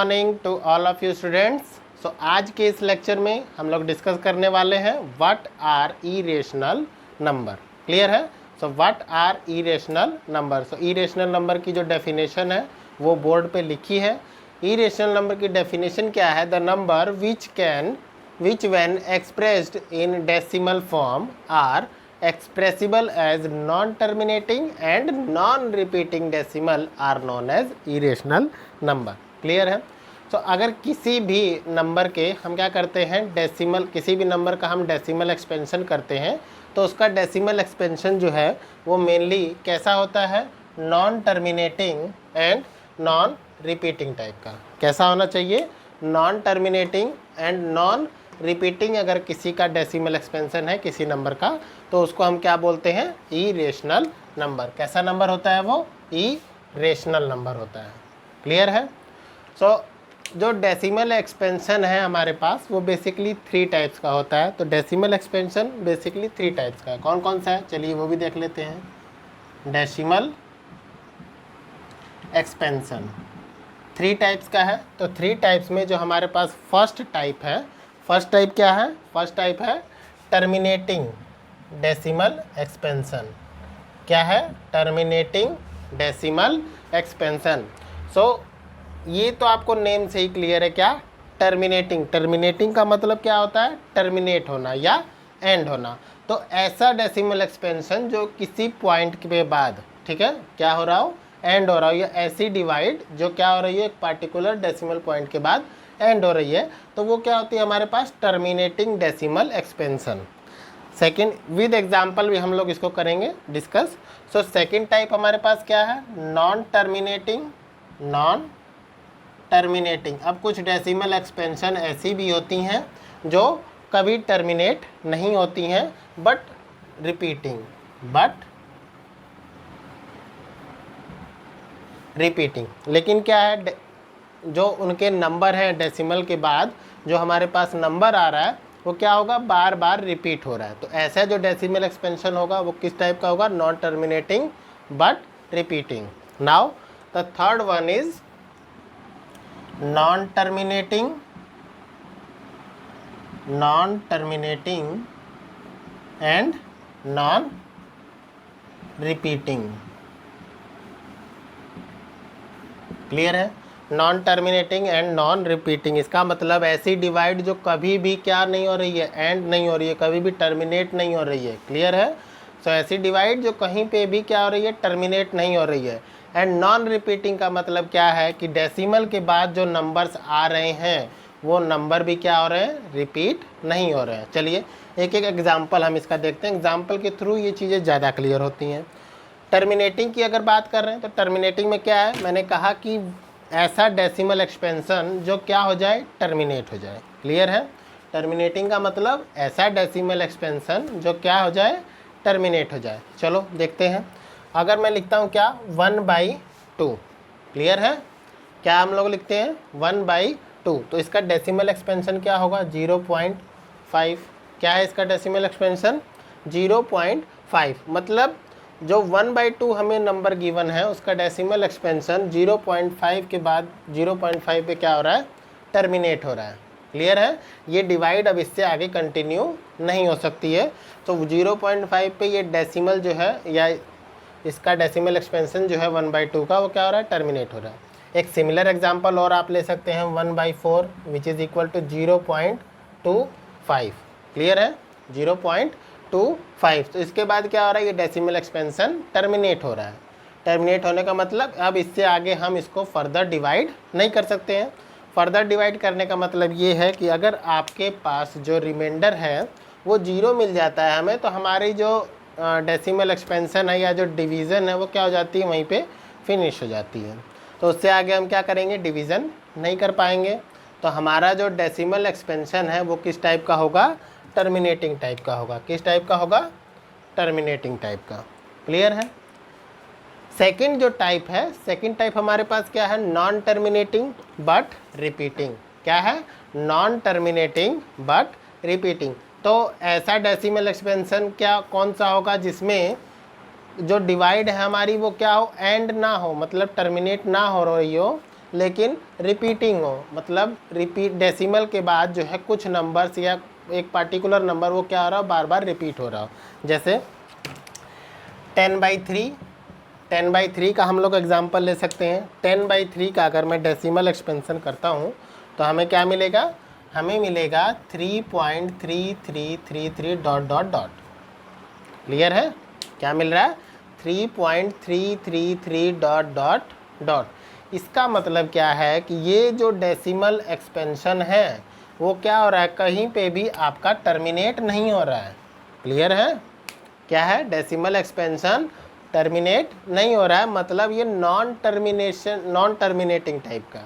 Morning to all of you students. So आज के इस लेक्चर में हम लोग डिस्कस करने वाले हैं what are irrational number. Clear है? So what are irrational number. So irrational number की जो डेफिनेशन है वो बोर्ड पे लिखी है। इरेशनल नंबर की डेफिनेशन क्या है? The number which when expressed in decimal form are expressible as non-terminating and non-repeating decimal are known as irrational number। Clear है? तो अगर किसी भी नंबर के हम क्या करते हैं, डेसिमल, किसी भी नंबर का हम डेसिमल एक्सपेंशन करते हैं तो उसका डेसिमल एक्सपेंशन जो है वो मेनली कैसा होता है? Non terminating and non repeating type का। कैसा होना चाहिए? Non terminating and non repeating. अगर किसी का डेसिमल एक्सपेंशन है किसी नंबर का तो उसको हम क्या बोलते हैं? Irrational number. कैसा नंबर होता है वो? इरेशनल नंबर होता है। क्लियर है? सो जो डेसिमल एक्सपेंशन है हमारे पास वो बेसिकली 3 टाइप्स का होता है। तो डेसिमल एक्सपेंशन बेसिकली 3 टाइप्स का है। कौन कौन सा है? चलिए वो भी देख लेते हैं। डेसिमल एक्सपेंशन 3 टाइप्स का है। तो 3 टाइप्स में जो हमारे पास फर्स्ट टाइप है, फर्स्ट टाइप क्या है? फर्स्ट टाइप है टर्मिनेटिंग डेसिमल एक्सपेंशन। क्या है? Terminating decimal expansion. सो ये तो आपको नेम से ही क्लियर है। क्या? टर्मिनेटिंग। टर्मिनेटिंग का मतलब क्या होता है? टर्मिनेट होना या एंड होना। तो ऐसा डेसिमल एक्सपेंशन जो किसी पॉइंट के बाद, ठीक है, क्या हो रहा हो? एंड हो रहा हो। या ऐसी डिवाइड जो क्या हो रही है? एक पार्टिकुलर डेसिमल पॉइंट के बाद एंड हो रही है तो वो क्या होती है हमारे पास? Terminating decimal expansion. Second with example भी हम लोग इसको करेंगे डिस्कस। सो सेकंड टाइप हमारे पास क्या है? Non terminating. Non terminating. अब कुछ डेसिमल एक्सपेंशन ऐसी भी होती हैं जो कभी टर्मिनेट नहीं होती हैं बट रिपीटिंग। लेकिन क्या है, जो उनके नंबर हैं डेसिमल के बाद जो हमारे पास नंबर आ रहा है वो क्या होगा? बार बार रिपीट हो रहा है। तो ऐसा जो डेसिमल एक्सपेंशन होगा वो किस टाइप का होगा? Non terminating but repeating. Now the third one is non terminating and non repeating. Clear है? Non terminating and non repeating, इसका मतलब ऐसी डिवाइड जो कभी भी क्या नहीं हो रही है? एंड नहीं हो रही है, कभी भी टर्मिनेट नहीं हो रही है। क्लियर है? सो ऐसी डिवाइड जो कहीं पे भी क्या हो रही है? टर्मिनेट नहीं हो रही है। एंड नॉन रिपीटिंग का मतलब क्या है कि डेसिमल के बाद जो नंबर्स आ रहे हैं वो नंबर भी क्या हो रहे हैं? रिपीट नहीं हो रहे हैं। चलिए एक एक एग्जाम्पल हम इसका देखते हैं। एग्जाम्पल के थ्रू ये चीज़ें ज़्यादा क्लियर होती हैं। टर्मिनेटिंग की अगर बात कर रहे हैं तो टर्मिनेटिंग में क्या है? मैंने कहा कि ऐसा डेसिमल एक्सपेंशन जो क्या हो जाए? टर्मिनेट हो जाए। क्लियर है? टर्मिनेटिंग का मतलब ऐसा डेसिमल एक्सपेंशन जो क्या हो जाए? टर्मिनेट हो जाए। चलो देखते हैं। अगर मैं लिखता हूँ क्या? 1/2। क्लियर है? क्या हम लोग लिखते हैं? 1/2। तो इसका डेसिमल एक्सपेंशन क्या होगा? 0.5। क्या है इसका डेसिमल एक्सपेंशन? 0.5। मतलब जो 1/2 हमें नंबर गिवन है उसका डेसिमल एक्सपेंशन 0.5 के बाद 0.5 पे क्या हो रहा है? टर्मिनेट हो रहा है। क्लियर है? ये डिवाइड अब इससे आगे कंटिन्यू नहीं हो सकती है। तो 0.5 पे ये डेसिमल जो है या इसका डेसिमल एक्सपेंशन जो है 1/2 का वो क्या हो रहा है? टर्मिनेट हो रहा है। एक सिमिलर एग्जांपल और आप ले सकते हैं 1/4 which is equal to 0.25। Clear है? 0.25। तो इसके बाद क्या हो रहा है? ये डेसिमल एक्सपेंशन टर्मिनेट हो रहा है। टर्मिनेट होने का मतलब अब इससे आगे हम इसको फर्दर डिवाइड नहीं कर सकते हैं। फर्दर डिवाइड करने का मतलब ये है कि अगर आपके पास जो रिमाइंडर है वो 0 मिल जाता है हमें, तो हमारी जो डेसिमल एक्सपेंशन है या जो डिवीज़न है वो क्या हो जाती है? वहीं पे फिनिश हो जाती है। तो उससे आगे हम क्या करेंगे? डिवीज़न नहीं कर पाएंगे। तो हमारा जो डेसिमल एक्सपेंशन है वो किस टाइप का होगा? टर्मिनेटिंग टाइप का होगा। किस टाइप का होगा? टर्मिनेटिंग टाइप का। क्लियर है? सेकंड जो टाइप है, सेकंड टाइप हमारे पास क्या है? Non terminating but repeating. क्या है? Non terminating but repeating. तो ऐसा डेसिमल एक्सपेंशन क्या कौन सा होगा जिसमें जो डिवाइड है हमारी वो क्या हो? एंड ना हो, मतलब टर्मिनेट ना हो रही हो लेकिन रिपीटिंग हो, मतलब रिपीट डेसिमल के बाद जो है कुछ नंबर्स या एक पार्टिकुलर नंबर वो क्या हो रहा हो, बार बार रिपीट हो रहा हो। जैसे 10/3, 10/3 का हम लोग एग्जांपल ले सकते हैं। 10/3 का अगर मैं डेसिमल एक्सपेंशन करता हूँ तो हमें क्या मिलेगा, हमें मिलेगा 3.3333 डॉट डॉट डॉट। क्लियर है, क्या मिल रहा है, 3.333 डॉट डॉट डॉट। इसका मतलब क्या है कि ये जो डेसिमल एक्सपेंशन है वो क्या हो रहा है, कहीं पे भी आपका टर्मिनेट नहीं हो रहा है। क्लियर है, क्या है, डेसिमल एक्सपेंशन टर्मिनेट नहीं हो रहा है, मतलब ये नॉन टर्मिनेटिंग टाइप का।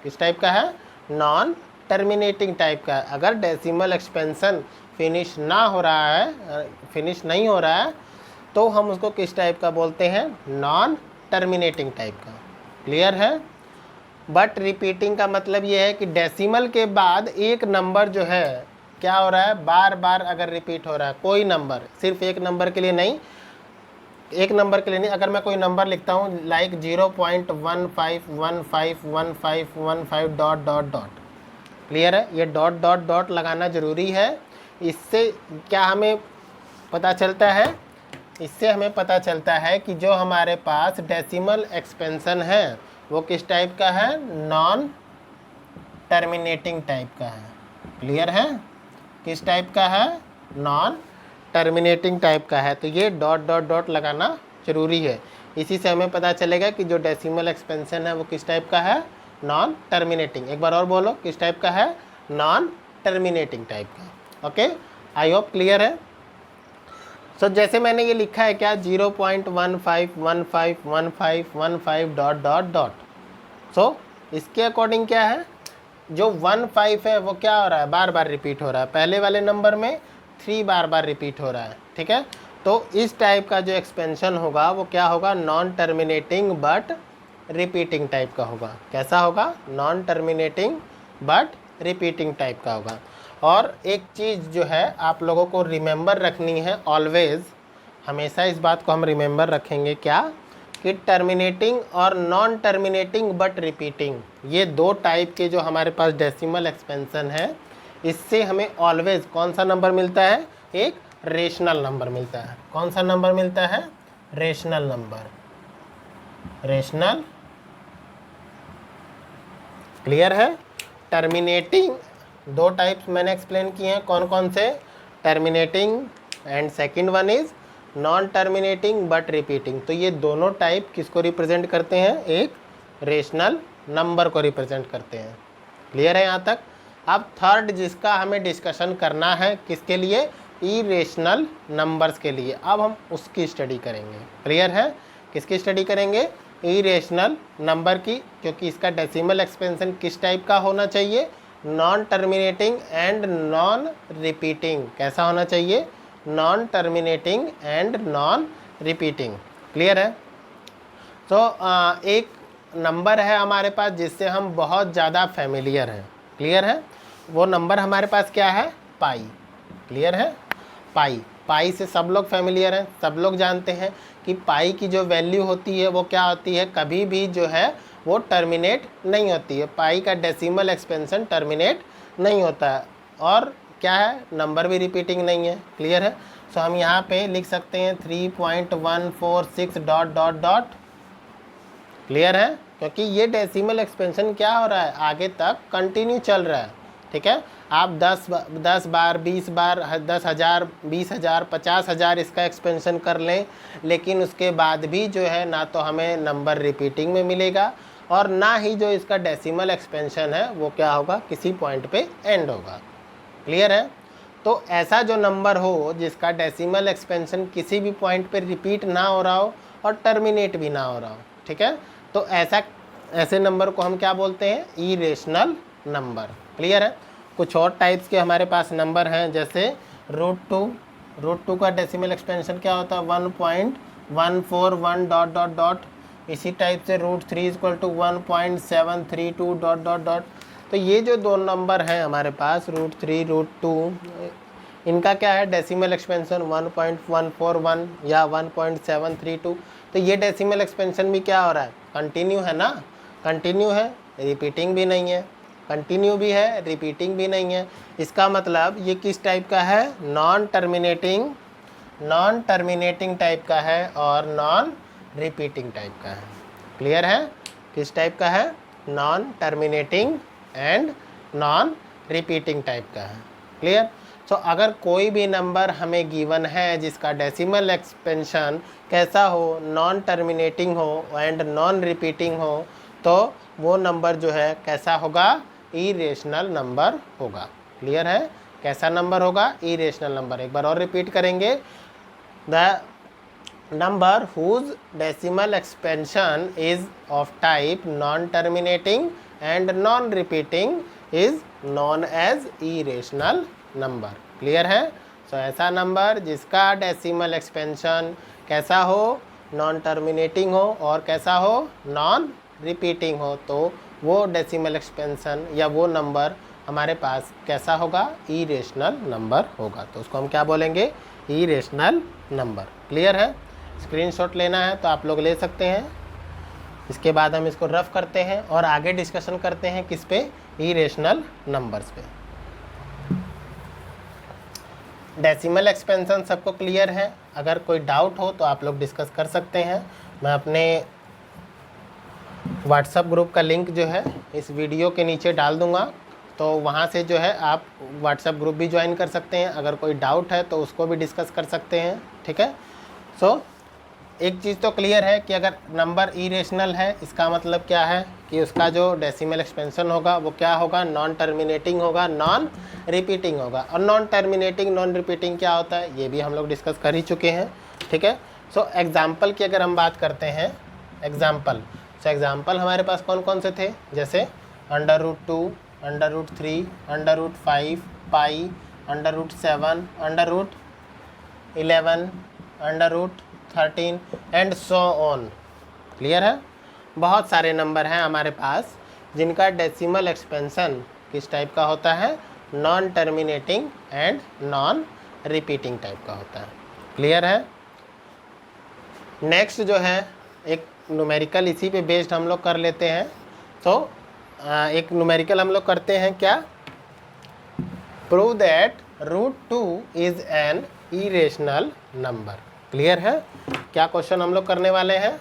किस टाइप का है, नॉन टर्मिनेटिंग टाइप का। अगर डेसिमल एक्सपेंशन फिनिश ना हो रहा है, फिनिश नहीं हो रहा है, तो हम उसको किस टाइप का बोलते हैं, नॉन टर्मिनेटिंग टाइप का। क्लियर है। बट रिपीटिंग का मतलब ये है कि डेसिमल के बाद एक नंबर जो है क्या हो रहा है, बार बार अगर रिपीट हो रहा है, कोई नंबर, सिर्फ एक नंबर के लिए नहीं, एक नंबर के लिए नहीं, अगर मैं कोई नंबर लिखता हूँ like 0.15151515 dot dot dot. Clear है, ये डॉट डॉट डॉट लगाना ज़रूरी है। इससे क्या हमें पता चलता है, इससे हमें पता चलता है कि जो हमारे पास डेसिमल एक्सपेंशन है वो किस टाइप का है, नॉन टर्मिनेटिंग टाइप का है। क्लियर है, किस टाइप का है, नॉन टर्मिनेटिंग टाइप का है। तो ये डॉट डॉट डॉट लगाना ज़रूरी है। इसी से हमें पता चलेगा कि जो डेसिमल एक्सपेंशन है वो किस टाइप का है, नॉन टर्मिनेटिंग। एक बार और बोलो, किस टाइप का है, नॉन टर्मिनेटिंग टाइप का। ओके, आई होप क्लियर है। सो जैसे मैंने ये लिखा है क्या, 0.15151515 डॉट डॉट डॉट। सो इसके अकॉर्डिंग क्या है, जो 15 है वो क्या हो रहा है, बार बार रिपीट हो रहा है। पहले वाले नंबर में 3 बार बार रिपीट हो रहा है। ठीक है, तो इस टाइप का जो एक्सपेंशन होगा वो क्या होगा, non terminating but repeating type का होगा। कैसा होगा, non terminating but repeating type का होगा। और एक चीज़ जो है आप लोगों को रिमेंबर रखनी है ऑलवेज़, हमेशा इस बात को हम रिमेंबर रखेंगे क्या, कि टर्मिनेटिंग और नॉन टर्मिनेटिंग बट रिपीटिंग, ये दो टाइप के जो हमारे पास डेसिमल एक्सपेंशन है, इससे हमें ऑलवेज़ कौन सा नंबर मिलता है, एक रेशनल नंबर मिलता है। कौन सा नंबर मिलता है, रेशनल नंबर, रेशनल। क्लियर है। टर्मिनेटिंग दो टाइप्स मैंने एक्सप्लेन किए हैं, कौन कौन से, terminating and second one is non terminating but repeating. तो ये दोनों टाइप किसको रिप्रेजेंट करते हैं, एक रेशनल नंबर को रिप्रेजेंट करते हैं। क्लियर है यहाँ तक। अब थर्ड जिसका हमें डिस्कशन करना है, किसके लिए, इरेशनल नंबर्स के लिए। अब हम उसकी स्टडी करेंगे। क्लियर है, किसकी स्टडी करेंगे, इरेशनल नंबर की, क्योंकि इसका डेसिमल एक्सपेंशन किस टाइप का होना चाहिए, non terminating and non repeating. कैसा होना चाहिए, non terminating and non repeating. Clear है। तो एक नंबर है हमारे पास जिससे हम बहुत ज़्यादा फैमिलियर हैं। क्लियर है, वो नंबर हमारे पास क्या है, पाई। क्लियर है, पाई। पाई से सब लोग फैमिलियर हैं, सब लोग जानते हैं कि पाई की जो वैल्यू होती है वो क्या होती है, कभी भी जो है वो टर्मिनेट नहीं होती है। पाई का डेसिमल एक्सपेंशन टर्मिनेट नहीं होता है, और क्या है, नंबर भी रिपीटिंग नहीं है। क्लियर है। सो हम यहाँ पे लिख सकते हैं 3.146 डॉट डॉट डॉट। क्लियर है, क्योंकि ये डेसिमल एक्सपेंशन क्या हो रहा है, आगे तक कंटिन्यू चल रहा है। ठीक है, आप 10 बार 20 बार 10,000 20,000 50,000 इसका एक्सपेंशन कर लें, लेकिन उसके बाद भी जो है ना तो हमें नंबर रिपीटिंग में मिलेगा, और ना ही जो इसका डेसिमल एक्सपेंशन है वो क्या होगा, किसी पॉइंट पे एंड होगा। क्लियर है। तो ऐसा जो नंबर हो जिसका डेसिमल एक्सपेंशन किसी भी पॉइंट पे रिपीट ना हो रहा हो और टर्मिनेट भी ना हो रहा हो, ठीक है, तो ऐसे नंबर को हम क्या बोलते हैं, इरेशनल नंबर। क्लियर है। कुछ और टाइप्स के हमारे पास नंबर हैं, जैसे √2 का डेसिमल एक्सपेंशन क्या होता है, 1.141 डॉट डॉट डॉट। इसी टाइप से √3 = 1.732 डॉट डॉट डॉट। तो ये जो दो नंबर हैं हमारे पास, √3 √2, इनका क्या है, डेसिमल एक्सपेंशन 1.141 या 1.732। तो ये डेसिमल एक्सपेंशन भी क्या हो रहा है, कंटिन्यू है ना, कंटिन्यू है, रिपीटिंग भी नहीं है, कंटिन्यू भी है, रिपीटिंग भी नहीं है। इसका मतलब ये किस टाइप का है, नॉन टर्मिनेटिंग टाइप का है और नॉन रिपीटिंग टाइप का है। क्लियर है, किस टाइप का है, non terminating and non repeating type का है। क्लियर। सो अगर कोई भी नंबर हमें गिवन है जिसका डेसिमल एक्सपेंशन कैसा हो, नॉन टर्मिनेटिंग हो एंड नॉन रिपीटिंग हो, तो वो नंबर जो है कैसा होगा, इरेशनल नंबर होगा। क्लियर है, कैसा नंबर होगा, इरेशनल नंबर। एक बार और रिपीट करेंगे, the number whose decimal expansion is of type non-terminating and non-repeating is known as irrational number। Clear है। सो ऐसा नंबर जिसका डेसिमल एक्सपेंशन कैसा हो, नॉन टर्मिनेटिंग हो और कैसा हो, नॉन रिपीटिंग हो, तो वो डेसिमल एक्सपेंशन या वो नंबर हमारे पास कैसा होगा, इरेशनल नंबर होगा। तो उसको हम क्या बोलेंगे, इरेशनल नंबर। क्लियर है। स्क्रीनशॉट लेना है तो आप लोग ले सकते हैं। इसके बाद हम इसको रफ करते हैं और आगे डिस्कशन करते हैं किस पे, इरेशनल नंबर्स पे। डेसिमल एक्सपेंशन सबको क्लियर है, अगर कोई डाउट हो तो आप लोग डिस्कस कर सकते हैं। मैं अपने व्हाट्सएप ग्रुप का लिंक जो है इस वीडियो के नीचे डाल दूंगा, तो वहाँ से जो है आप व्हाट्सएप ग्रुप भी ज्वाइन कर सकते हैं। अगर कोई डाउट है तो उसको भी डिस्कस कर सकते हैं। ठीक है। सो एक चीज़ तो क्लियर है कि अगर नंबर इरेशनल है, इसका मतलब क्या है कि उसका जो डेसिमल एक्सपेंशन होगा वो क्या होगा, नॉन टर्मिनेटिंग होगा, नॉन रिपीटिंग होगा। और नॉन टर्मिनेटिंग नॉन रिपीटिंग क्या होता है ये भी हम लोग डिस्कस कर ही चुके हैं। ठीक है। सो एग्जाम्पल की अगर हम बात करते हैं, एग्जाम्पल हमारे पास कौन कौन से थे, जैसे √2, √3, √5, पाई, √7, √11, √13 एंड सो ऑन। क्लियर है। बहुत सारे नंबर हैं हमारे पास जिनका डेसिमल एक्सपेंशन किस टाइप का होता है, non terminating and non repeating type का होता है। क्लियर है। नेक्स्ट जो है एक न्यूमेरिकल इसी पे बेस्ड हम लोग कर लेते हैं। तो एक न्यूमेरिकल हम लोग करते हैं क्या, prove that √2 is an irrational number. Clear है। क्या क्वेश्चन हम लोग करने वाले हैं,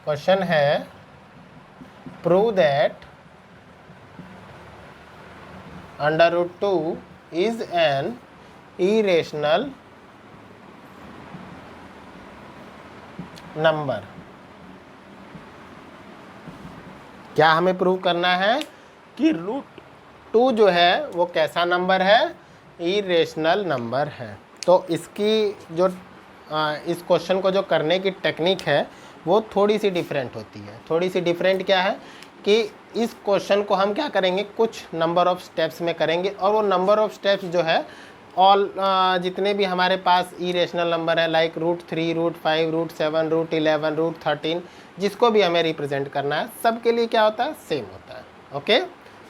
क्वेश्चन है prove that √2 is an irrational number. क्या हमें प्रूव करना है कि √2 जो है वो कैसा नंबर है, इरेशनल नंबर है। तो इसकी जो इस क्वेश्चन को जो करने की टेक्निक है वो थोड़ी सी डिफरेंट होती है। थोड़ी सी डिफरेंट क्या है कि इस क्वेश्चन को हम क्या करेंगे, कुछ नंबर ऑफ स्टेप्स में करेंगे, और वो नंबर ऑफ स्टेप्स जो है ऑल जितने भी हमारे पास इरेशनल नंबर है, लाइक √3, √5, √7, √11, √13, जिसको भी हमें रिप्रेजेंट करना है, सबके लिए क्या होता है, सेम होता है। ओके,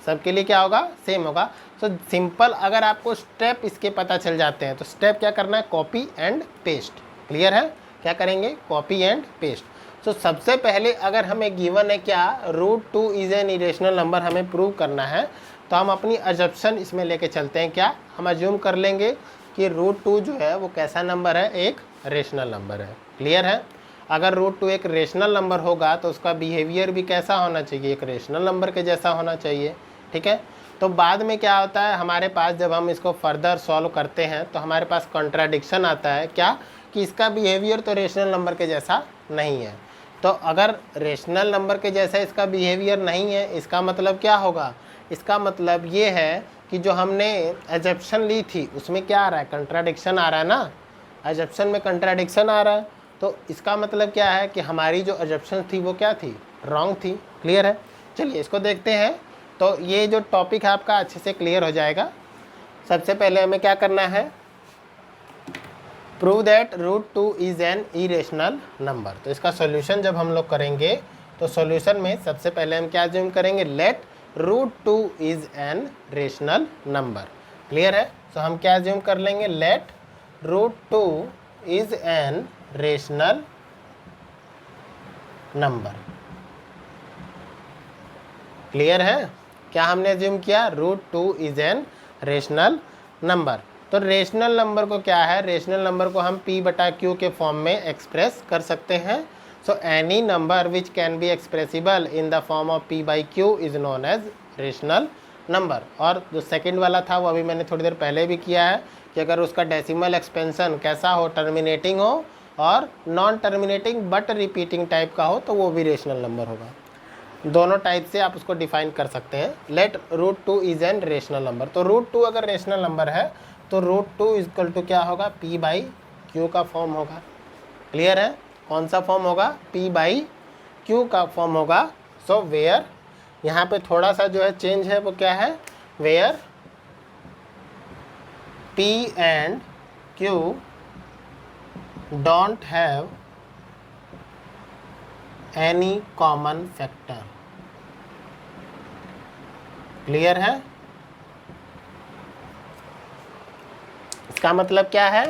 सबके लिए क्या होगा, सेम होगा। तो सिंपल अगर आपको स्टेप इसके पता चल जाते हैं तो स्टेप क्या करना है, कॉपी एंड पेस्ट। क्लियर है, क्या करेंगे, कॉपी एंड पेस्ट। तो सबसे पहले अगर हमें गिवन है क्या, √2 इज एन इरेशनल नंबर, हमें प्रूव करना है, तो हम अपनी अजप्शन इसमें लेके चलते हैं। क्या हम अज्यूम कर लेंगे कि √2 जो है वो कैसा नंबर है, एक रेशनल नंबर है। क्लियर है। अगर √2 एक रेशनल नंबर होगा तो उसका बिहेवियर भी कैसा होना चाहिए, एक रेशनल नंबर के जैसा होना चाहिए। ठीक है। तो बाद में क्या होता है हमारे पास, जब हम इसको फर्दर सॉल्व करते हैं तो हमारे पास कॉन्ट्राडिक्शन आता है, क्या कि इसका बिहेवियर तो रेशनल नंबर के जैसा नहीं है। तो अगर रेशनल नंबर के जैसा इसका बिहेवियर नहीं है, इसका मतलब क्या होगा, इसका मतलब ये है कि जो हमने एजप्शन ली थी उसमें क्या आ रहा है, कंट्राडिक्शन आ रहा है ना, एजप्शन में कंट्राडिक्शन आ रहा है। तो इसका मतलब क्या है कि हमारी जो एजप्शन थी वो क्या थी, रॉन्ग थी। क्लियर है। चलिए इसको देखते हैं। तो ये जो टॉपिक है आपका अच्छे से क्लियर हो जाएगा। सबसे पहले हमें क्या करना है, prove that √2 is an irrational number. तो इसका सॉल्यूशन जब हम लोग करेंगे तो सॉल्यूशन में सबसे पहले हम क्या अज्यूम करेंगे, let √2 is an rational number. Clear है। तो हम क्या अज्यूम कर लेंगे, let √2 is an rational number. Clear है? क्या हमने एज्यूम किया? √2 इज एन रेशनल नंबर। तो रेशनल नंबर को क्या है? रेशनल नंबर को हम p/q के फॉर्म में एक्सप्रेस कर सकते हैं। So any number which can be expressible in the form of p/q is known as rational number. और जो सेकंड वाला था वो अभी मैंने थोड़ी देर पहले भी किया है कि अगर उसका डेसिमल एक्सपेंशन कैसा हो, टर्मिनेटिंग हो और non terminating but repeating type का हो, तो वो भी रेशनल नंबर होगा। दोनों टाइप से आप उसको डिफाइन कर सकते हैं। Let √2 is an rational number. तो √2 अगर रेशनल नंबर है तो √2 इक्वल टू क्या होगा? p/q का फॉर्म होगा। क्लियर है? कौन सा फॉर्म होगा? p/q का फॉर्म होगा। सो वेयर, यहाँ पे थोड़ा सा जो है चेंज है, वो क्या है? Where p and q don't have any common factor. Clear है? इसका मतलब क्या है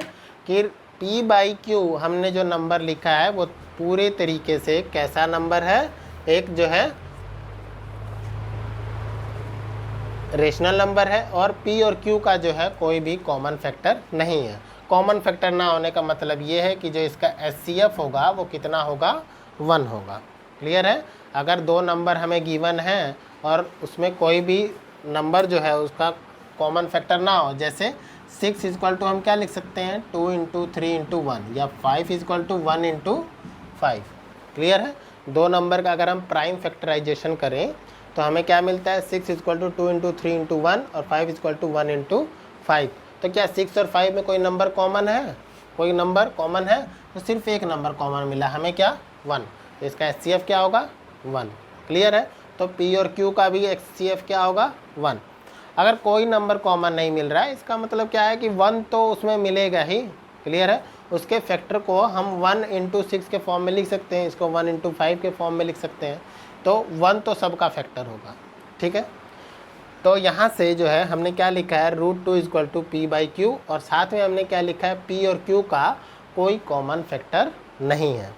कि p/q हमने जो नंबर लिखा है वो पूरे तरीके से कैसा नंबर है? एक जो है रेशनल नंबर है और p और q का जो है कोई भी कॉमन फैक्टर नहीं है। कॉमन फैक्टर ना होने का मतलब ये है कि जो इसका HCF होगा वो कितना होगा? 1 होगा। क्लियर है? अगर दो नंबर हमें गिवन है और उसमें कोई भी नंबर जो है उसका कॉमन फैक्टर ना हो, जैसे 6 इक्वल टू हम क्या लिख सकते हैं? 2 × 3 × 1, या 5 इक्वल टू 1 × 5। क्लियर है? दो नंबर का अगर हम प्राइम फैक्टराइजेशन करें तो हमें क्या मिलता है? 6 इक्वल टू 2 × 3 × 1 और 5 इक्वल टू 1 × 5। तो क्या 6 और 5 में कोई नंबर कॉमन है? कोई नंबर कॉमन है? तो सिर्फ एक नंबर कॉमन मिला हमें, क्या? 1। तो इसका HCF क्या होगा? 1। क्लियर है? तो p और q का भी HCF क्या होगा? 1। अगर कोई नंबर कॉमन नहीं मिल रहा है, इसका मतलब क्या है कि 1 तो उसमें मिलेगा ही। क्लियर है? उसके फैक्टर को हम 1 × 6 के फॉर्म में लिख सकते हैं, इसको 1 × 5 के फॉर्म में लिख सकते हैं। तो 1 तो सबका फैक्टर होगा। ठीक है? तो यहाँ से जो है हमने क्या लिखा है? √2 इक्वल टू p/q, और साथ में हमने क्या लिखा है? p और q का कोई कॉमन फैक्टर नहीं है।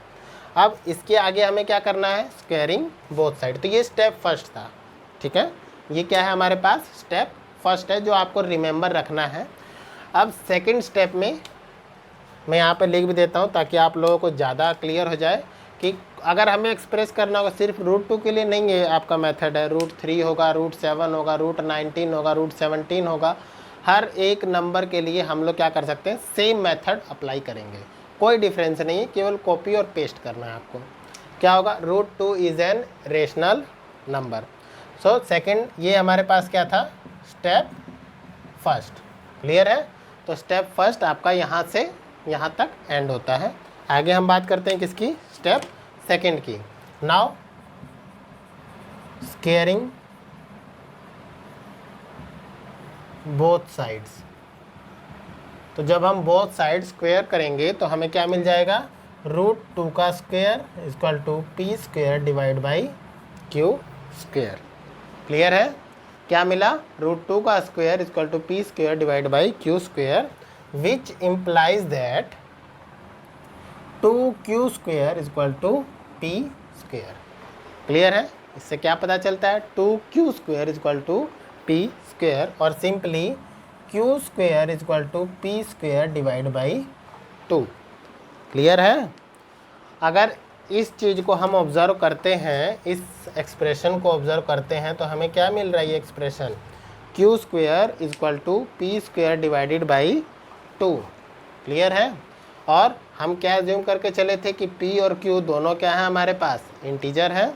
अब इसके आगे हमें क्या करना है? Squaring both side. तो ये स्टेप फर्स्ट था। ठीक है? ये क्या है हमारे पास? स्टेप फर्स्ट है जो आपको रिमेंबर रखना है। अब सेकंड स्टेप में मैं यहाँ पे लिख भी देता हूँ ताकि आप लोगों को ज़्यादा क्लियर हो जाए कि अगर हमें एक्सप्रेस करना होगा, सिर्फ √2 के लिए नहीं है आपका मेथड है, √3 होगा, √7 होगा, √19 होगा, √17 होगा। हर एक नंबर के लिए हम लोग क्या कर सकते हैं? सेम मेथड अप्लाई करेंगे, कोई डिफरेंस नहीं है, केवल कॉपी और पेस्ट करना है आपको। क्या होगा? √2 is an rational number. So second, ये हमारे पास क्या था? Step first. क्लियर है? तो स्टेप फर्स्ट आपका यहाँ से यहाँ तक एंड होता है। आगे हम बात करते हैं किसकी? स्टेप सेकंड की। Now squaring both sides. तो जब हम बोथ साइड स्क्वायर करेंगे तो हमें क्या मिल जाएगा? √2 का square equal to p² divide by q square. Clear है? क्या मिला? √2 का square equal to p² divide by q square, which implies that 2q² equal to p²। Clear है? इससे क्या पता चलता है? 2q² इक्वल टू p², और simply q² equal to p² divide by 2। Clear है? अगर इस चीज़ को हम ऑब्ज़र्व करते हैं, इस एक्सप्रेशन को ऑब्ज़र्व करते हैं, तो हमें क्या मिल रहा है? ये expression q² equal to p² divided by 2। Clear है? और हम क्या एज्यूम करके चले थे कि p और q दोनों क्या है हमारे पास? इंटीजर है।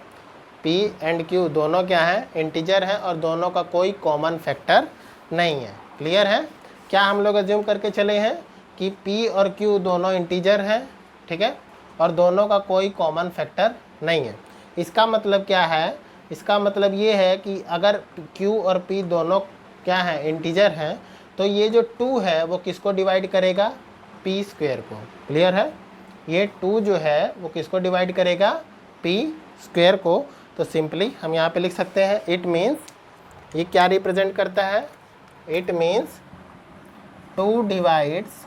p एंड q दोनों क्या है? इंटीजर है, और दोनों का कोई कॉमन फैक्टर नहीं है। क्लियर है? क्या हम लोग एज्यूम करके चले हैं कि p और q दोनों इंटीजर हैं, ठीक है, और दोनों का कोई कॉमन फैक्टर नहीं है। इसका मतलब क्या है? इसका मतलब ये है कि अगर q और p दोनों क्या है? इंटीजर हैं, तो ये जो 2 है वो किसको डिवाइड करेगा? p² को। क्लियर है? ये 2 जो है वो किसको डिवाइड करेगा? p² को। तो सिंपली हम यहाँ पे लिख सकते हैं, इट मीन्स, ये क्या रिप्रेजेंट करता है? It means 2 divides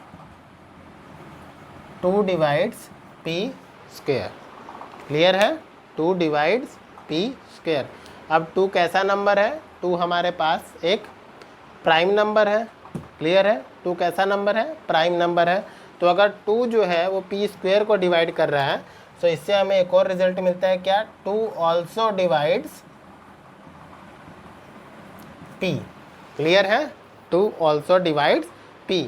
p²। Clear है? 2 डिवाइड्स p²। अब 2 कैसा नंबर है? 2 हमारे पास एक प्राइम नंबर है। क्लियर है? 2 कैसा नंबर है? प्राइम नंबर है। तो अगर 2 जो है वो पी स्क्वायर को डिवाइड कर रहा है, तो इससे हमें एक और रिजल्ट मिलता है क्या? 2 ऑल्सो डिवाइड्स p। क्लियर है? 2 ऑल्सो डिवाइड्स p।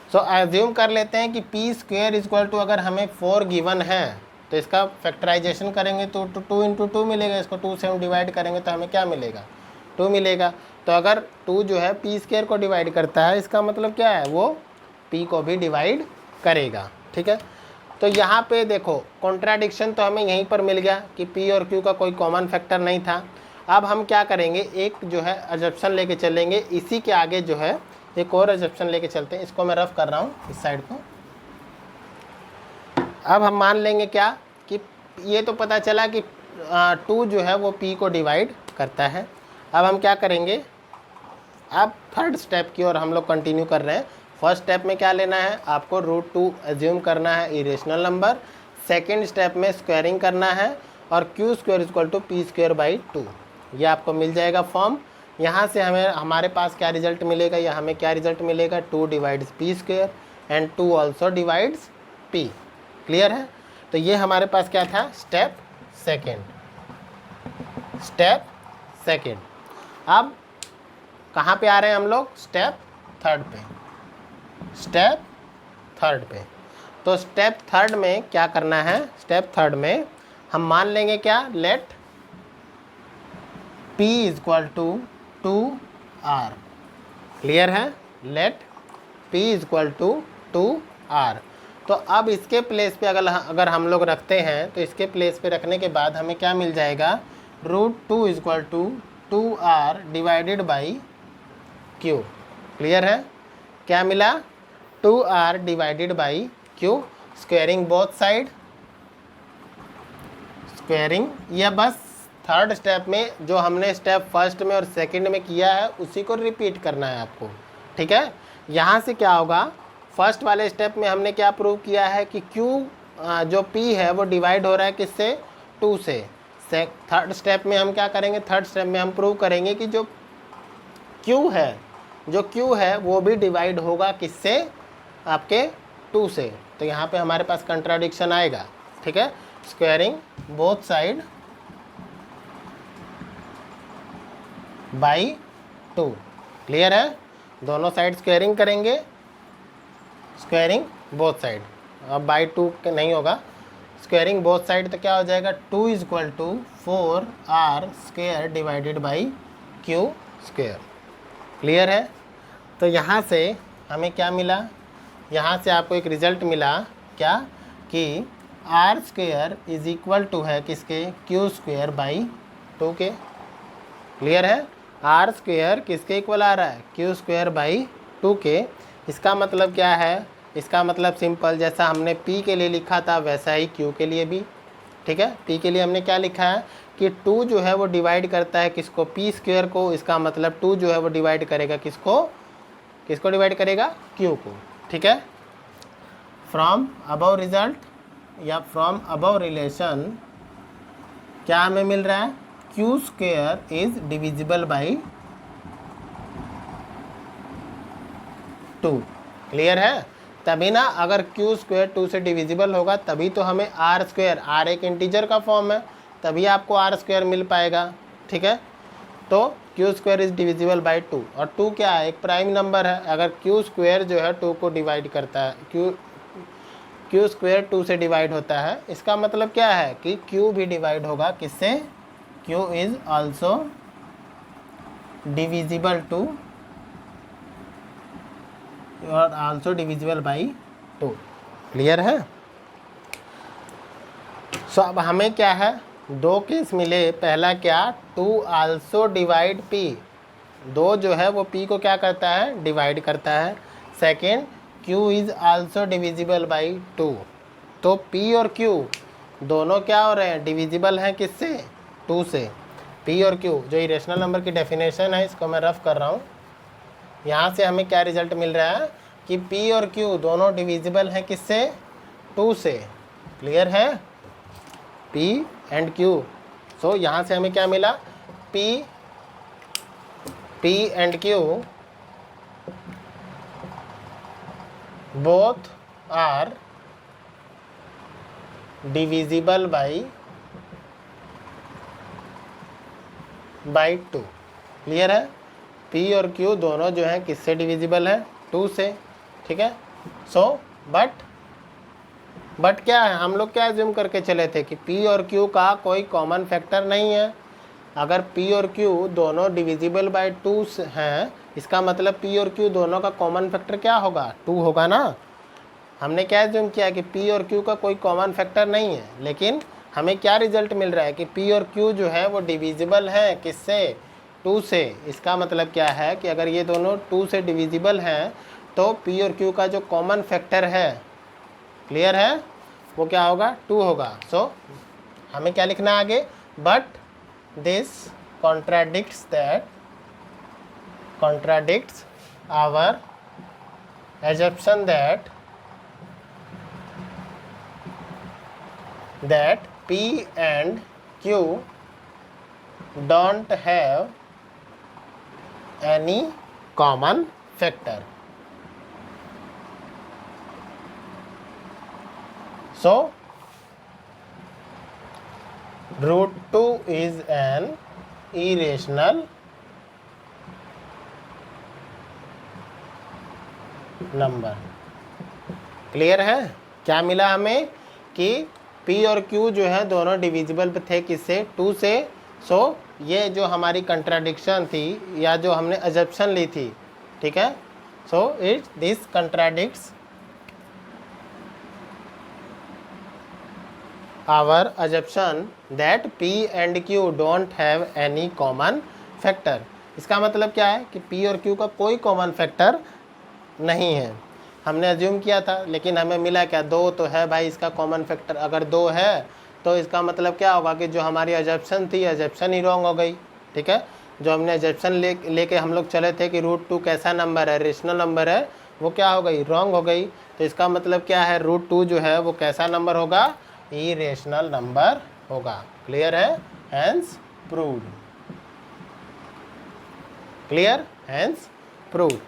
सो एज्यूम कर लेते हैं कि पी स्क्वायर इक्वल टू, अगर हमें 4 गिवन है तो इसका फैक्टराइजेशन करेंगे तो 2 इंटू 2 मिलेगा। इसको 2 से हम डिवाइड करेंगे तो हमें क्या मिलेगा? 2 मिलेगा। तो अगर 2 जो है पी स्क्वायर को डिवाइड करता है, इसका मतलब क्या है? वो p को भी डिवाइड करेगा। ठीक है, तो यहाँ पे देखो कॉन्ट्राडिक्शन तो हमें यहीं पर मिल गया कि p और q का कोई कॉमन फैक्टर नहीं था। अब हम क्या करेंगे, एक जो है अजप्शन लेके चलेंगे, इसी के आगे जो है एक और अजप्शन लेके चलते हैं। इसको मैं रफ कर रहा हूँ इस साइड को। अब हम मान लेंगे क्या कि ये तो पता चला कि 2 जो है वो p को डिवाइड करता है। अब हम क्या करेंगे, अब थर्ड स्टेप की ओर हम लोग कंटिन्यू कर रहे हैं। फर्स्ट स्टेप में क्या लेना है आपको? √2 एज्यूम करना है इरेशनल नंबर। सेकेंड स्टेप में स्क्वायरिंग करना है और q square equal to p square by 2, ये आपको मिल जाएगा फॉर्म। यहाँ से हमारे पास क्या रिजल्ट मिलेगा, या हमें क्या रिजल्ट मिलेगा? 2 divides P square and 2 also divides p। Clear है? तो ये हमारे पास क्या था? Step second. अब कहाँ पे आ रहे हैं हम लोग? स्टेप थर्ड पे। तो स्टेप थर्ड में क्या करना है? स्टेप थर्ड में हम मान लेंगे क्या? Let p equal to 2r। Clear है? Let p equal to 2r। तो अब इसके प्लेस पे अगर हम लोग रखते हैं, तो इसके प्लेस पे रखने के बाद हमें क्या मिल जाएगा? √2 equal to 2r divided by q। Clear है? क्या मिला? 2r divided by q। Squaring both side, squaring, या बस थर्ड स्टेप में जो हमने स्टेप फर्स्ट में और सेकंड में किया है उसी को रिपीट करना है आपको। ठीक है, यहाँ से क्या होगा? फर्स्ट वाले स्टेप में हमने क्या प्रूव किया है कि q जो p है वो डिवाइड हो रहा है किससे? 2 से। थर्ड स्टेप में हम क्या करेंगे? थर्ड स्टेप में हम प्रूव करेंगे कि जो q है वो भी डिवाइड होगा किससे? आपके 2 से। तो यहाँ पे हमारे पास कंट्राडिक्शन आएगा। ठीक है, squaring both side by 2। Clear है? दोनों साइड स्क्वायरिंग करेंगे, स्क्वायरिंग बोथ साइड। अब बाई 2 नहीं होगा, स्क्वायरिंग बोथ साइड, तो क्या हो जाएगा? 2 equal to 4r square divided by q square. Clear है? तो यहाँ से हमें क्या मिला? यहाँ से आपको एक रिजल्ट मिला क्या? कि r square is equal to है किसके? q स्क्वायर बाई 2 के। क्लियर है? r स्क्वायर किसके इक्वल आ रहा है? q स्क्वायर बाई 2 के। इसका मतलब क्या है? इसका मतलब सिंपल, जैसा हमने p के लिए लिखा था वैसा ही q के लिए भी। ठीक है, p के लिए हमने क्या लिखा है कि 2 जो है वो डिवाइड करता है किसको? p स्क्वायर को। इसका मतलब 2 जो है वो डिवाइड करेगा किसको? किसको डिवाइड करेगा? q को। ठीक है, फ्रॉम अबव रिजल्ट या फ्रॉम अबव रिलेशन क्या हमें मिल रहा है? q square is divisible by 2। Clear है? तभी ना, अगर q स्क्वायर 2 से डिविजिबल होगा तभी तो हमें r स्क्वायर, r एक इंटीजर का फॉर्म है, तभी आपको r स्क्वायर मिल पाएगा। ठीक है, तो q square is divisible by 2, और 2 क्या है? एक प्राइम नंबर है। अगर q स्क्वायर जो है 2 को डिवाइड करता है, q स्क्वायर 2 से डिवाइड होता है, इसका मतलब क्या है कि q भी डिवाइड होगा किससे? q is also divisible to और आल्सो डिविजिबल बाई 2। क्लियर है? सो अब हमें क्या है? 2 केस मिले। पहला क्या? 2 आल्सो डिवाइड p। 2 जो है वो p को क्या करता है? डिवाइड करता है। Second, q is also divisible by 2। तो p और q दोनों क्या हो रहे हैं? डिविजिबल हैं किससे? 2 से। p और q जो इरेशनल नंबर की डेफिनेशन है, इसको मैं रफ कर रहा हूँ। यहाँ से हमें क्या रिजल्ट मिल रहा है कि p और q दोनों डिविजिबल हैं किससे? 2 से। क्लियर है? p and q। सो यहाँ से हमें क्या मिला? P and Q both are divisible by 2। Clear है? P और Q दोनों जो है किससे डिविजिबल है? 2 से। ठीक है। सो बट क्या है, हम लोग क्या एज्यूम करके चले थे कि P और Q का कोई कॉमन फैक्टर नहीं है। अगर P और Q दोनों डिविजिबल बाय 2 हैं, इसका मतलब P और Q दोनों का कॉमन फैक्टर क्या होगा? 2 होगा ना। हमने क्या एज्यूम किया कि P और Q का कोई कॉमन फैक्टर नहीं है, लेकिन हमें क्या रिजल्ट मिल रहा है कि P और Q जो है वो डिविजिबल है किससे? 2 से। इसका मतलब क्या है कि अगर ये दोनों 2 से डिविजिबल हैं तो P और Q का जो कॉमन फैक्टर है, क्लियर है, वो क्या होगा? 2 होगा। सो हमें क्या लिखना है आगे? But this contradicts our assumption that P and Q don't have any common factor. So root 2 is an irrational number. Clear है? क्या मिला हमें कि P और Q जो है दोनों डिविजिबल थे किससे? 2 से। सो ये जो हमारी कंट्राडिक्शन थी या जो हमने अजप्शन ली थी, ठीक है, so this contradicts our assumption that P and Q don't have any common factor। इसका मतलब क्या है कि P और Q का कोई कॉमन फैक्टर नहीं है। हमने अज्यूम किया था, लेकिन हमें मिला क्या? 2 तो है भाई इसका कॉमन फैक्टर। अगर 2 है तो इसका मतलब क्या होगा कि जो हमारी अजप्शन थी, अजप्शन ही रॉन्ग हो गई। ठीक है। जो हमने अजप्शन लेके हम लोग चले थे कि रूट 2 कैसा नंबर है? रेशनल नंबर है, वो क्या हो गई? रॉन्ग हो गई। तो इसका मतलब क्या है? रूट 2 जो है वो कैसा नंबर होगा? इरेशनल नंबर होगा। क्लियर है? Hence proved. Clear? Hence proved.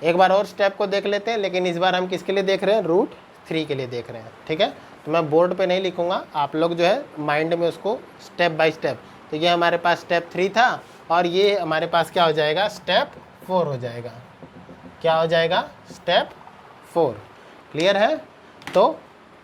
एक बार और स्टेप को देख लेते हैं, लेकिन इस बार हम किसके लिए देख रहे हैं? रूट 3 के लिए देख रहे हैं। ठीक है। तो मैं बोर्ड पे नहीं लिखूंगा, आप लोग जो है माइंड में उसको स्टेप बाय स्टेप। तो ये हमारे पास स्टेप 3 था और ये हमारे पास क्या हो जाएगा? स्टेप 4 हो जाएगा। क्या हो जाएगा? स्टेप 4। क्लियर है? तो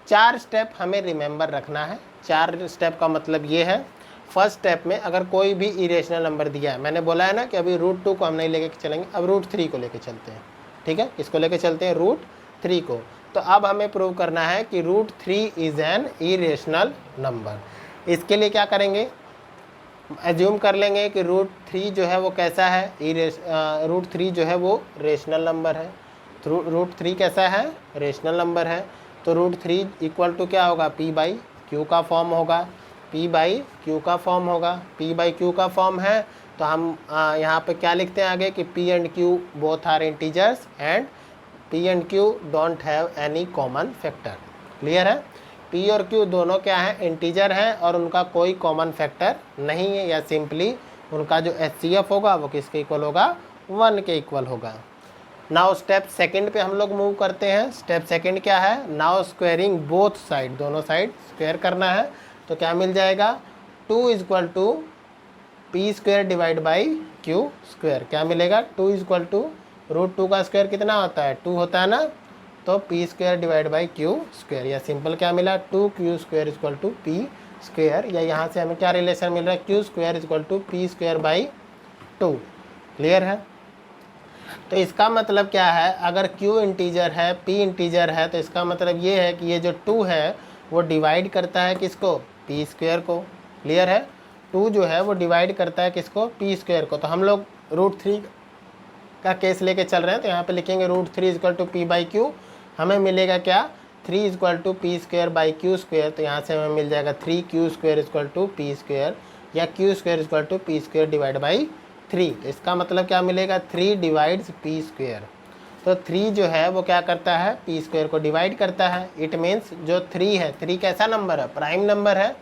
4 स्टेप हमें रिमेंबर रखना है। 4 स्टेप का मतलब ये है, फर्स्ट स्टेप में अगर कोई भी इरेशनल नंबर दिया है, मैंने बोला है ना कि अभी रूट 2 को हम नहीं लेके चलेंगे, अब रूट 3 को लेके चलते हैं। ठीक है। इसको लेके चलते हैं रूट 3 को। तो अब हमें प्रूव करना है कि root 3 is an irrational number. इसके लिए क्या करेंगे? एज्यूम कर लेंगे कि रूट 3 जो है वो कैसा है? रूट 3 जो है वो रेशनल नंबर है। तो रूट 3 कैसा है? रेशनल नंबर है। तो रूट 3 इक्वल टू क्या होगा? P बाई क्यू का फॉर्म होगा। P बाई क्यू का फॉर्म होगा। P बाई क्यू का फॉर्म है तो हम यहाँ पे क्या लिखते हैं आगे कि P and Q both are integers and P and Q don't have any common factor. Clear है? P और Q दोनों क्या है? इंटीजर हैं और उनका कोई कॉमन फैक्टर नहीं है, या सिंपली उनका जो HCF होगा वो किसके इक्वल होगा? 1 के इक्वल होगा। नाउ स्टेप सेकंड पे हम लोग मूव करते हैं। स्टेप सेकंड क्या है? नाउ स्क्वायरिंग बोथ साइड, दोनों साइड स्क्वायर करना है। तो क्या मिल जाएगा? 2 equal to p square divide by q square. क्या मिलेगा? 2 इक्वल टू रूट 2 का स्क्वायर कितना होता है? 2 होता है ना। तो p square divide by q square, या सिंपल क्या मिला? 2q square equal to p square, या यहाँ से हमें क्या रिलेशन मिल रहा है? q square equal to p square by 2। Clear है? तो इसका मतलब क्या है? अगर q इंटीजर है, p इंटीजर है, तो इसका मतलब ये है कि ये जो 2 है वो डिवाइड करता है किसको? p स्क्वायर को। क्लियर है? 2 जो है वो डिवाइड करता है किसको? p स्क्वायर को। तो हम लोग रूट 3 का केस लेके चल रहे हैं, तो यहाँ पे लिखेंगे root 3 equal to p by q. हमें मिलेगा क्या? 3 equal to p square by q square. तो यहाँ से हमें मिल जाएगा 3q square equal to p square, या q square equal to p square divide by 3। तो इसका मतलब क्या मिलेगा? 3 डिवाइड्स पी स्क्वायर। तो 3 जो है वो क्या करता है? पी स्क्वायर को डिवाइड करता है। इट मीन्स जो 3 है, 3 कैसा नंबर है? प्राइम नंबर है।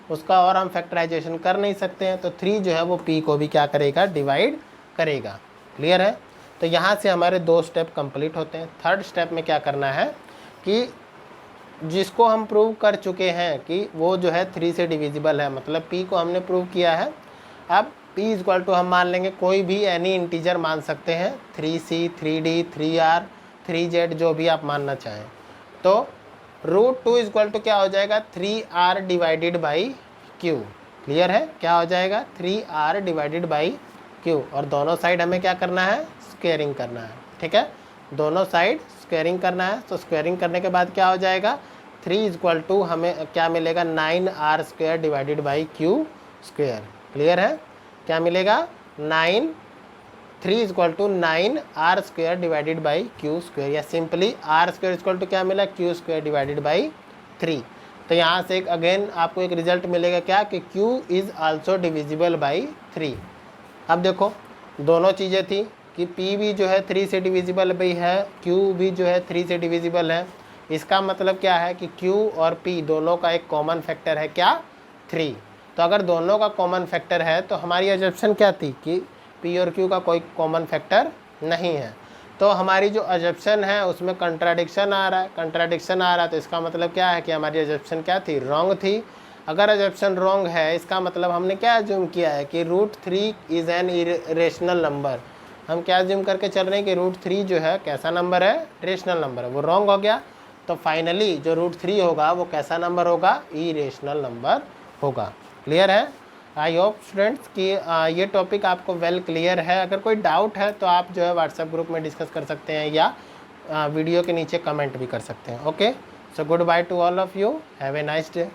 उसका और हम फैक्टराइजेशन कर नहीं सकते हैं, तो 3 जो है वो p को भी क्या करेगा, डिवाइड करेगा। क्लियर है। तो यहाँ से हमारे 2 स्टेप कंप्लीट होते हैं। थर्ड स्टेप में क्या करना है कि जिसको हम प्रूव कर चुके हैं कि वो जो है 3 से डिविजिबल है, मतलब p को हमने प्रूव किया है। अब p इक्वल टू हम मान लेंगे कोई भी एनी इंटीजर मान सकते हैं, 3c, 3d, 3r, 3z, जो भी आप मानना चाहें। तो √2 इक्वल टू क्या हो जाएगा, 3r divided by q। Clear है, क्या हो जाएगा, 3r डिवाइडेड बाई q। और दोनों साइड हमें क्या करना है, स्क्वेयरिंग करना है। ठीक है, दोनों साइड स्क्वेयरिंग करना है। तो स्क्वेयरिंग करने के बाद क्या हो जाएगा, 3 इक्वल टू हमें क्या मिलेगा, 9r square divided by q square. Clear है, क्या मिलेगा, 3 equal to 9r square divided by q square, या simply r square equal to क्या मिला, q स्क्वेयर डिवाइडेड बाई 3। तो यहाँ से एक अगेन आपको एक रिजल्ट मिलेगा क्या, कि q is also divisible by 3। अब देखो दोनों चीज़ें थी कि p भी जो है 3 से डिविजिबल भी है, q भी जो है 3 से डिविजिबल है। इसका मतलब क्या है कि q और p दोनों का एक कॉमन फैक्टर है क्या, 3। तो अगर दोनों का कॉमन फैक्टर है तो हमारी अजम्पशन क्या थी कि p और q का कोई कॉमन फैक्टर नहीं है। तो हमारी जो अजम्पशन है उसमें कंट्राडिक्शन आ रहा है, कंट्राडिक्शन आ रहा है, तो इसका मतलब क्या है कि हमारी अजम्पशन क्या थी, रॉन्ग थी। अगर अजम्पशन रॉन्ग है इसका मतलब हमने क्या अज्यूम किया है कि √3 इज़ एन इरेशनल नंबर। हम क्या अज्यूम करके चल रहे हैं कि √3 जो है कैसा नंबर है, रेशनल नंबर है। वो रॉन्ग हो गया, तो फाइनली जो √3 होगा वो कैसा नंबर होगा, इरेशनल नंबर होगा। क्लियर है। आई होप स्टूडेंट्स कि ये टॉपिक आपको वेल क्लियर है। अगर कोई डाउट है तो आप जो है व्हाट्सएप ग्रुप में डिस्कस कर सकते हैं या वीडियो के नीचे कमेंट भी कर सकते हैं। Okay, so good by two all of you, have a nice day.